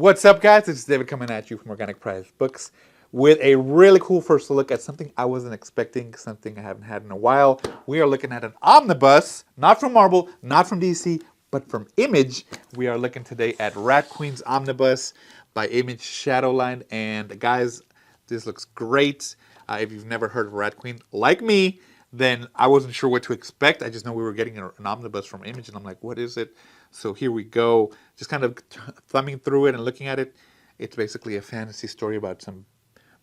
What's up, guys? It's David coming at you from Organic Price Books with a really cool first look at something I wasn't expecting, something I haven't had in a while. We are looking at an omnibus, not from Marvel, not from DC, but from Image. We are looking today at Rat Queen's Omnibus by Image Shadowline. And guys, this looks great. If you've never heard of Rat Queen, like me, then I wasn't sure what to expect. I just know we were getting an omnibus from Image, and I'm like, what is it? So here we go. Just kind of thumbing through it and looking at it. It's basically a fantasy story about some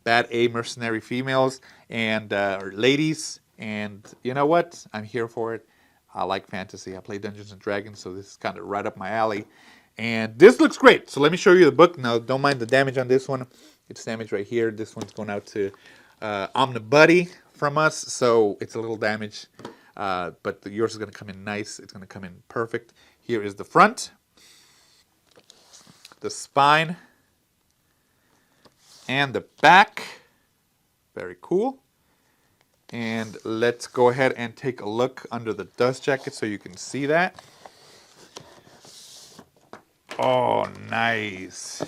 bad A mercenary females and or ladies. And you know what? I'm here for it. I like fantasy. I play Dungeons and Dragons, so this is kind of right up my alley. And this looks great. So let me show you the book. Now, don't mind the damage on this one. It's damaged right here. This one's going out to Omnibuddy from us, so it's a little damaged. But yours is going to come in nice. It's going to come in perfect. Here is the front, the spine, and the back. Very cool. And let's go ahead and take a look under the dust jacket so you can see that. Oh, nice.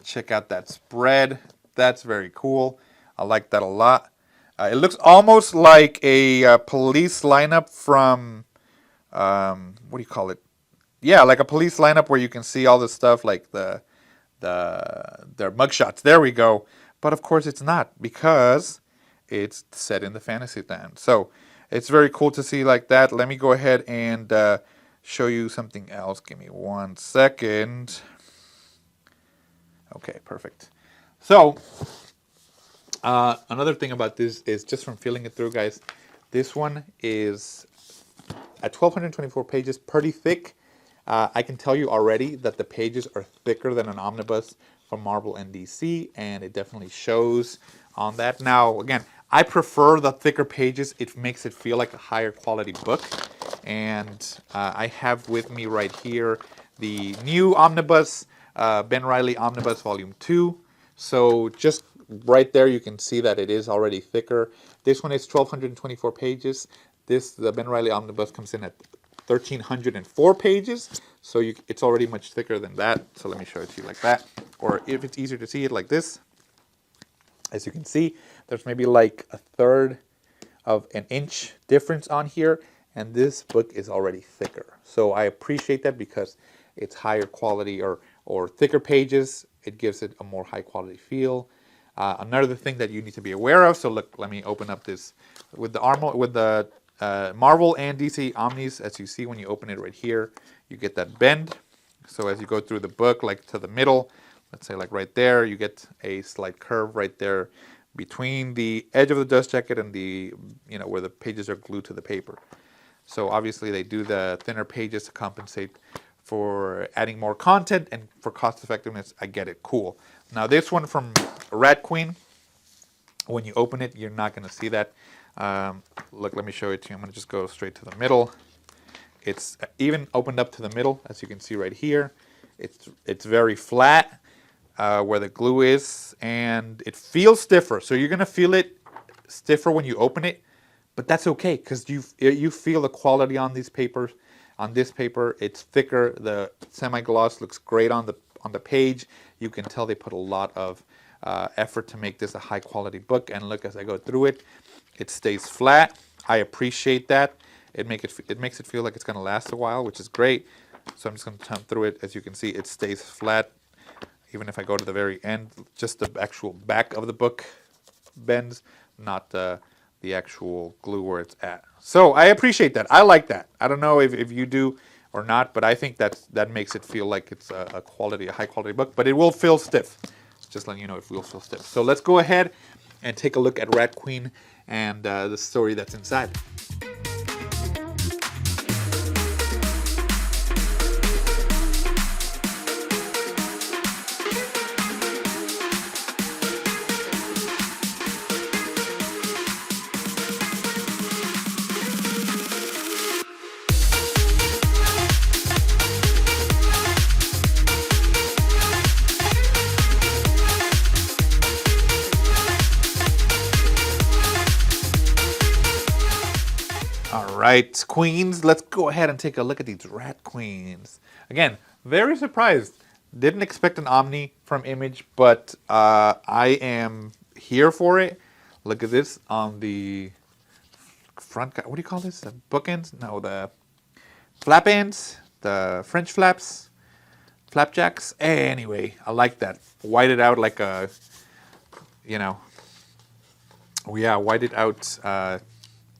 Check out that spread. That's very cool. I like that a lot. It looks almost like a police lineup from, what do you call it? Yeah, like a police lineup where you can see all this stuff like their mugshots. There we go. But of course it's not, because it's set in the fantasy land. So it's very cool to see like that. Let me go ahead and show you something else. Give me 1 second. Okay, perfect. So another thing about this is, just from feeling it through, guys, this one is at 1,224 pages, pretty thick. I can tell you already that the pages are thicker than an omnibus from Marvel and DC, and it definitely shows on that. Now, again, I prefer the thicker pages. It makes it feel like a higher quality book. And I have with me right here the new omnibus, Ben Reilly Omnibus Volume 2. So just right there, you can see that it is already thicker. This one is 1,224 pages. The Ben Reilly Omnibus comes in at 1,304 pages, so it's already much thicker than that. So let me show it to you like that, or if it's easier to see it like this. As you can see, there's maybe like 1/3 of an inch difference on here, and this book is already thicker. So I appreciate that, because it's higher quality or thicker pages. It gives it a more high quality feel. Another thing that you need to be aware of. So look, let me open up this with the Marvel and DC Omnis. As you see, when you open it right here, you get that bend. So as you go through the book, like to the middle, let's say like right there, you get a slight curve right there between the edge of the dust jacket and the, where the pages are glued to the paper. So obviously they do the thinner pages to compensate for adding more content and for cost effectiveness. I get it, cool. Now this one from Rat Queen, when you open it, you're not going to see that. Look, let me show it to you. I'm going to just go straight to the middle. It's even opened up to the middle, as you can see right here. It's very flat where the glue is, and it feels stiffer. So you're going to feel it stiffer when you open it, but that's okay, because you feel the quality on these papers. On this paper, it's thicker. The semi-gloss looks great on the page. You can tell they put a lot of effort to make this a high quality book. And look, as I go through it, it stays flat. I appreciate that. It makes it feel like it's going to last a while, which is great. So I'm just going to turn through it. As you can see, it stays flat. Even if I go to the very end, just the actual back of the book bends, not the actual glue where it's at. So I appreciate that. I like that. I don't know if you do or not, but I think that makes it feel like it's a high quality book. But it will feel stiff. Just letting you know, it will feel stiff. So let's go ahead and take a look at Rat Queen and the story that's inside. All right, queens, let's go ahead and take a look at these Rat Queens. Again, very surprised Didn't expect an Omni from Image, but I am here for it. Look at this on the front. What do you call this? The bookends? No, the flap ends, the French flaps, flapjacks. Anyway, I like that. Whited out like a, you know, yeah, whited out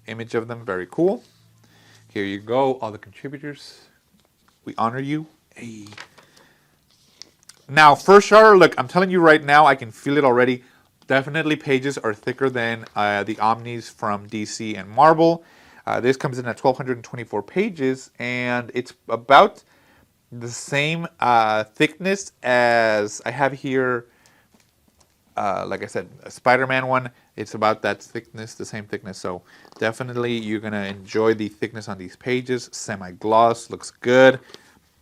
image of them. Very cool. Here you go, all the contributors. We honor you. Hey. Now, first shutter, look, I'm telling you right now, I can feel it already. Definitely pages are thicker than the Omnis from DC and Marvel. This comes in at 1,224 pages, and it's about the same thickness as I have here. Like I said, a Spider-Man one, it's about that thickness, the same thickness. So definitely you're going to enjoy the thickness on these pages. Semi-gloss, looks good.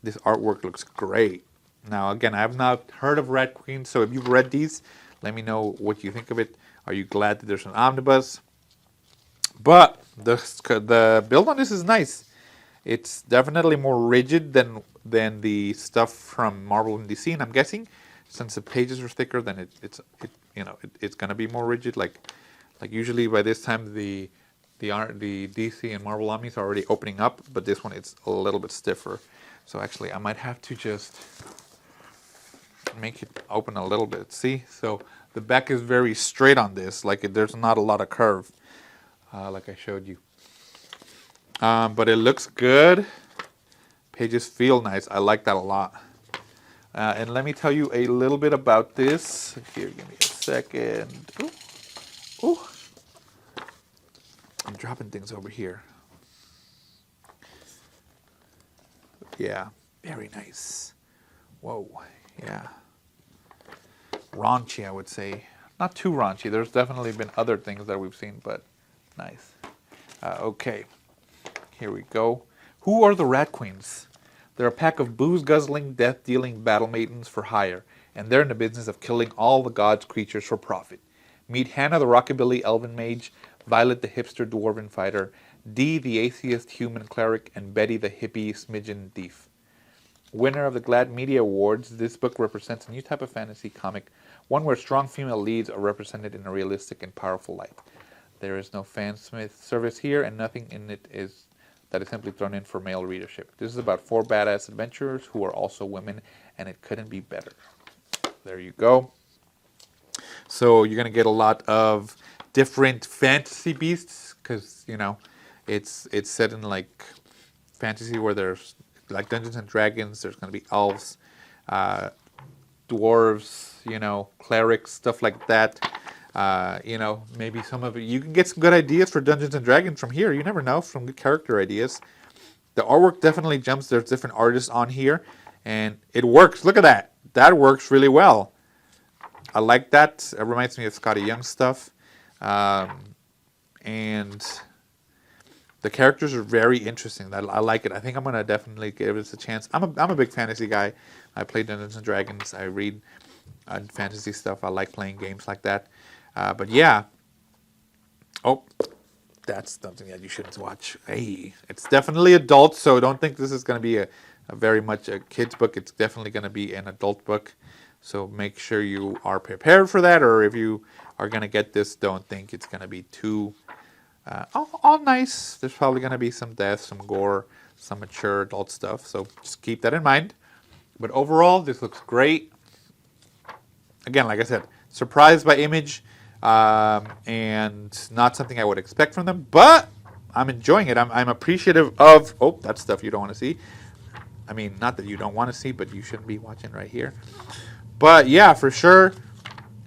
This artwork looks great. Now, again, I have not heard of Rat Queen, so if you've read these, let me know what you think of it. Are you glad that there's an omnibus? But the build on this is nice. It's definitely more rigid than the stuff from Marvel and DC, and I'm guessing since the pages are thicker, then it's gonna be more rigid. Like usually by this time the DC and Marvel Omnis are already opening up, but this one it's a little bit stiffer. So actually, I might have to just make it open a little bit. See, so the back is very straight on this. Like there's not a lot of curve, like I showed you. But it looks good. Pages feel nice. I like that a lot. And let me tell you a little bit about this. Here, give me a second. Ooh. Ooh. I'm dropping things over here. Yeah, very nice. Whoa, yeah. Raunchy, I would say. Not too raunchy. There's definitely been other things that we've seen, but nice. Okay, here we go. Who are the Rat Queens? They're a pack of booze-guzzling, death-dealing battle maidens for hire, and they're in the business of killing all the gods' creatures for profit. Meet Hannah the rockabilly elven mage, Violet the hipster dwarven fighter, Dee the atheist human cleric, and Betty the hippie smidgen thief. Winner of the Glad Media Awards, this book represents a new type of fantasy comic, one where strong female leads are represented in a realistic and powerful light. There is no fan service here, and nothing in it that is simply thrown in for male readership. This is about 4 badass adventurers who are also women, and it couldn't be better. There you go. So you're going to get a lot of different fantasy beasts, because, you know, it's set in, like, fantasy where there's, like, Dungeons and Dragons, there's going to be elves, dwarves, you know, clerics, stuff like that. You know, maybe some of it, you can get some good ideas for Dungeons and Dragons from here. You never know, from good character ideas. The artwork definitely jumps. There's different artists on here, and it works. Look at that. That works really well. I like that. It reminds me of Scotty Young stuff. And the characters are very interesting. I like it. I think I'm going to definitely give this a chance. I'm a big fantasy guy. I play Dungeons and Dragons. I read fantasy stuff. I like playing games like that. But yeah. Oh, that's something that you shouldn't watch. Hey, it's definitely adult, so don't think this is going to be a very much a kid's book. It's definitely going to be an adult book. So make sure you are prepared for that, or if you are going to get this, don't think it's going to be too all nice. There's probably going to be some death, some gore, some mature adult stuff. So just keep that in mind. But overall, this looks great. Again, like I said, surprised by Image, and not something I would expect from them, but I'm enjoying it. I'm appreciative of, oh, that's stuff you don't want to see. I mean, not that you don't want to see, but you shouldn't be watching right here. But yeah, for sure,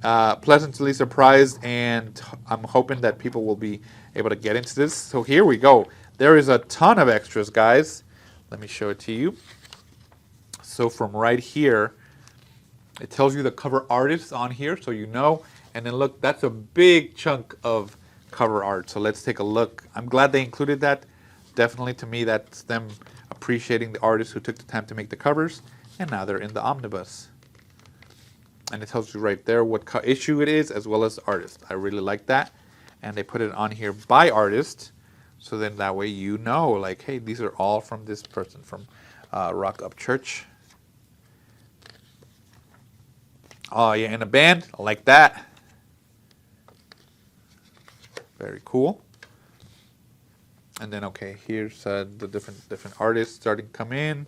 pleasantly surprised, and I'm hoping that people will be able to get into this. So here we go. There is a ton of extras, guys. Let me show it to you. So from right here, it tells you the cover artists on here, so you know. And then look, that's a big chunk of cover art. So let's take a look. I'm glad they included that. Definitely, to me, that's them appreciating the artists who took the time to make the covers. And now they're in the omnibus. And it tells you right there what issue it is, as well as the artist. I really like that. And they put it on here by artist. So then that way you know, like, hey, these are all from this person, from Rock Up Church. Oh yeah, in a band, I like that. Very cool. And then okay, here's the different artists starting to come in.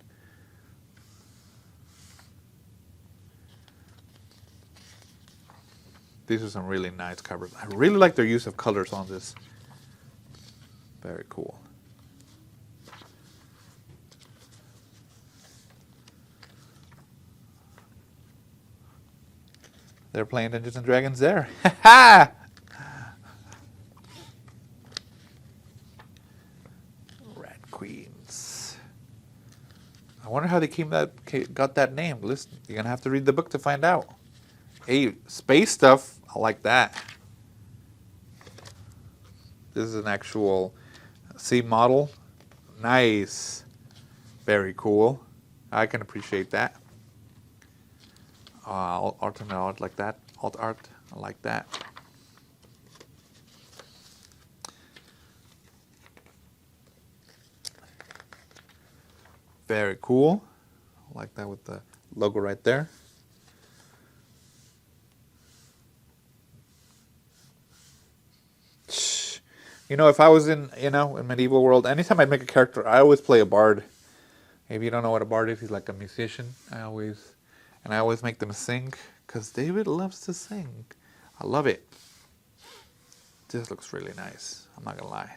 These are some really nice covers. I really like their use of colors on this. Very cool. They're playing Dungeons and Dragons there. Ha Rat Queens. I wonder how they got that name. Listen, you're gonna have to read the book to find out. Hey, space stuff. I like that. This is an actual C model. Nice. Very cool. I can appreciate that. Alternate art like that. Alt art. I like that. Very cool. I like that with the logo right there. You know, if I was in medieval world, anytime I'd make a character, I always play a bard. If you don't know what a bard is, he's like a musician. I always make them sing, because David loves to sing. I love it. This looks really nice. I'm not gonna lie.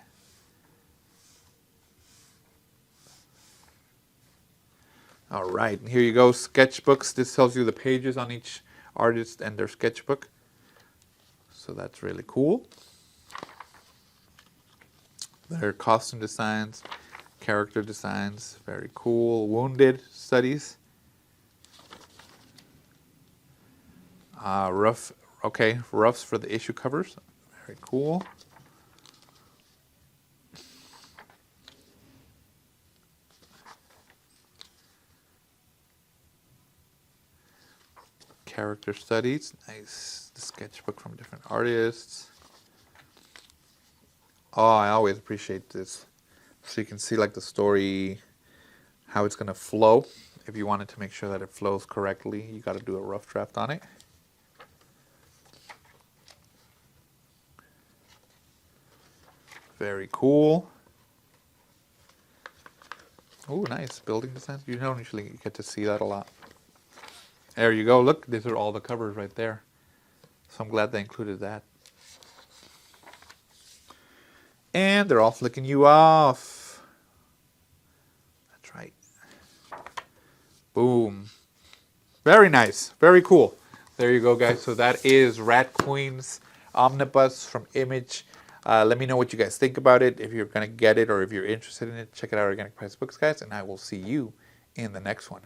All right, here you go, sketchbooks. This tells you the pages on each artist and their sketchbook. So that's really cool. Their costume designs, character designs, very cool. Wounded studies. Roughs for the issue covers. Very cool. Character studies. Nice. The sketchbook from different artists. Oh, I always appreciate this. So you can see like the story, how it's going to flow. If you wanted to make sure that it flows correctly, you got to do a rough draft on it. Very cool. Oh, nice. Building designs. You don't usually get to see that a lot. There you go. Look, these are all the covers right there. So I'm glad they included that. And they're all flicking you off. That's right. Boom. Very nice. Very cool. There you go, guys. So that is Rat Queen's Omnibus from Image. Let me know what you guys think about it. If you're going to get it or if you're interested in it, check it out at Organic Price Books, guys. And I will see you in the next one.